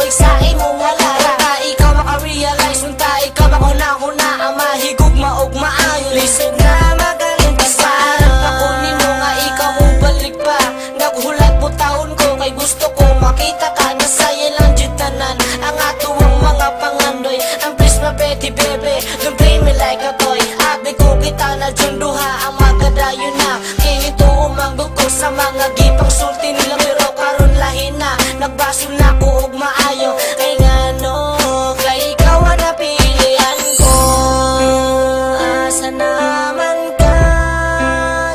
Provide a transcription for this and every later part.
ako'y sa imo wala ra. Ikaw makarealize, unta ikaw makuna-kuna ang mahigugma og maayo. Lisod na magaling ka sa harap ako nimo nga ikaw mo balik pa. Naghulat mo taon ko kay gusto ko makita ka na saya lang jud tanan ang atuwang mga pangandoy. Ang please my petty baby, don't play me like a toy. Abi ko kita na dyan duha ang magadayon na. Kinito umanggog ko sa mga gipang sulti nila pero karon lahin na. Nagbasol na ko og maayo kay ngano kay ikaw ang napilian ko. Asa naman ka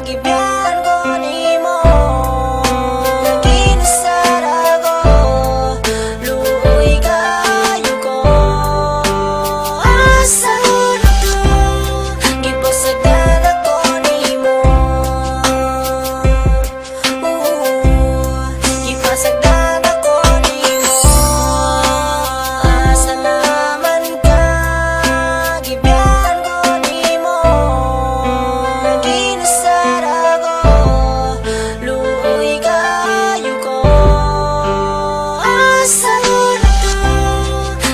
gibiyan ko nimo. Kinasara ko luoy kayo ko. Asa na ka gipasagdan ako nimo. Gipasagdan ako nimo. Asa naman ka gibiyan ko nimo. Kinasara ko luoy kayo ko. Asa na ka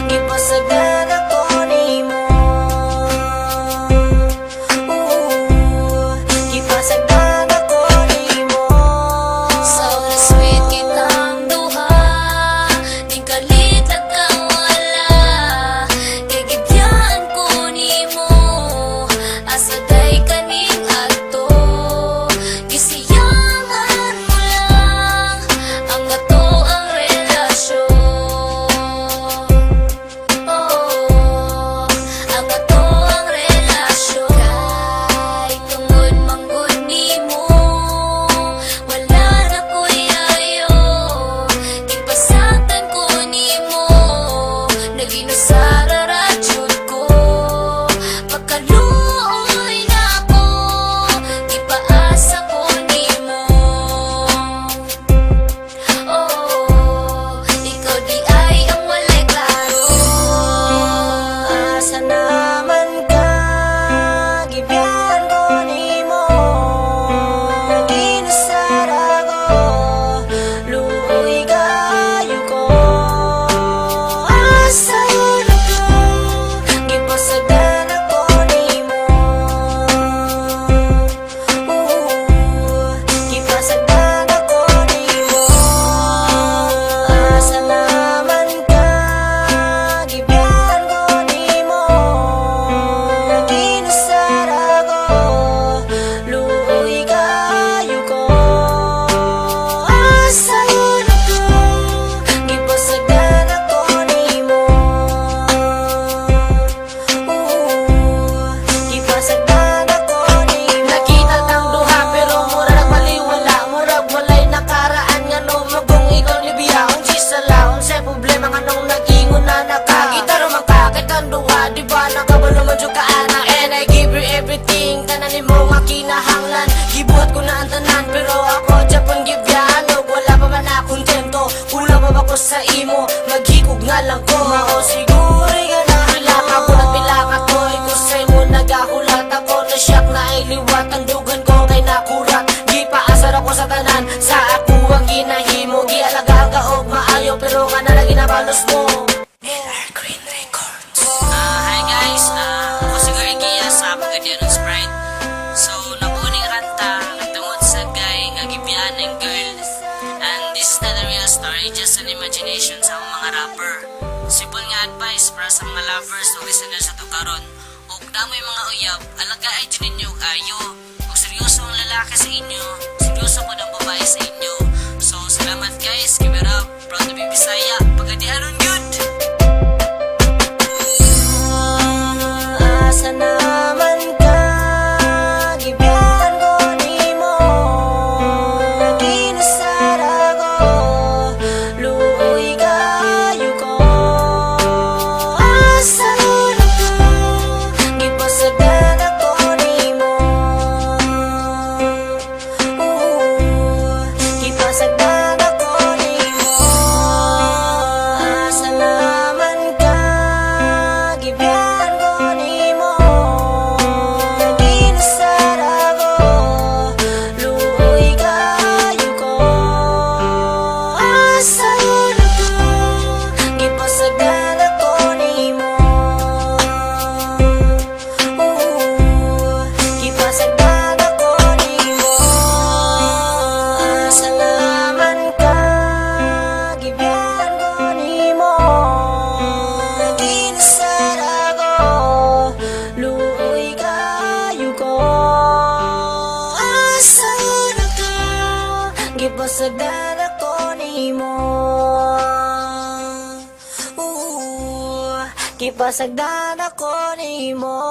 gipasagdan ako nimo. Gipasagdan ako nimo. Sobrang sweet kitang duha, di kalit nagkawala. Kay gibyaan ko nimo, asa day kaning adto. Gisiyangan mo lang, ang ato ang relasyon. Oh, ang ato ang relasyon. Kay tungod manggod nimo, wala na ko'y ayo. Ipasatan ko nimo, naginusara radyod ko. Pagkaluoy na ako, ipaasa ko nimo. Oh, ikaw di ay ang walay klaro. Asa naman ka gibiyan ko nimo. Kinasara ko luoy kayo ko. Asa na ka gipasagdan ako nimo. Gipasagdan ako nimo. Asa naman ka gibiyan ko nimo. Kinasara ko luoy kayo ko. Asa na ka gipasagdan ako nimo. Gipasagdan ako nimo. Nakita tang duha pero mura nagmaliwala. Murag walay nakaraan nga no magong ikaw ni biyaon sa laon sa problema nga nung nag-ingon na nakakita naman kakit ang duha. Di ba nakabalo man dyan ka anak. And I give you everything, tanan ni mo nga kinahanglan. Gibuhat ko na ang tanan pero ako Japon gibyan. Wala pa man na kontento, kulang pa ba ko sa imo. Maghikog nga lang ko mao siguro ka na hilaka ko at pilaka ko. Ko sa imo nagahulat ako na siyak na iliwat. Ang dugan ko kay nakurat. Di paasar ako sa tanan, sa ako ang ginahimo. Gialagaan ka og maayo pero nga na lang ginabalos mo. Green Records. Hi guys, ako si Gargia sa Pagadianon Sprite. So, nabuning ranta, nagtungod sa guy nga gibiyan ng girl. And this is not a real story, just an imagination sa mga rapper. Simple nga advice para sa mga lovers o listeners sa tukaron. O damoy mga uyab, alaga ay dyan ninyo kayo. Kung seryoso ang lalaki sa inyo, seryoso po ng babae sa inyo. So, salamat guys, give it up, proud to be Bisaya, Pagadianon yun! Asa naman ka gibiyan ko nimo. Kinasara ko luoy kayo ko. Asa na ka gipasagdan ako nimo. Gipasagdan ako nimo. Asa naman ka gibiyan ko nimo. nimo. Kipasagdan ako nimo.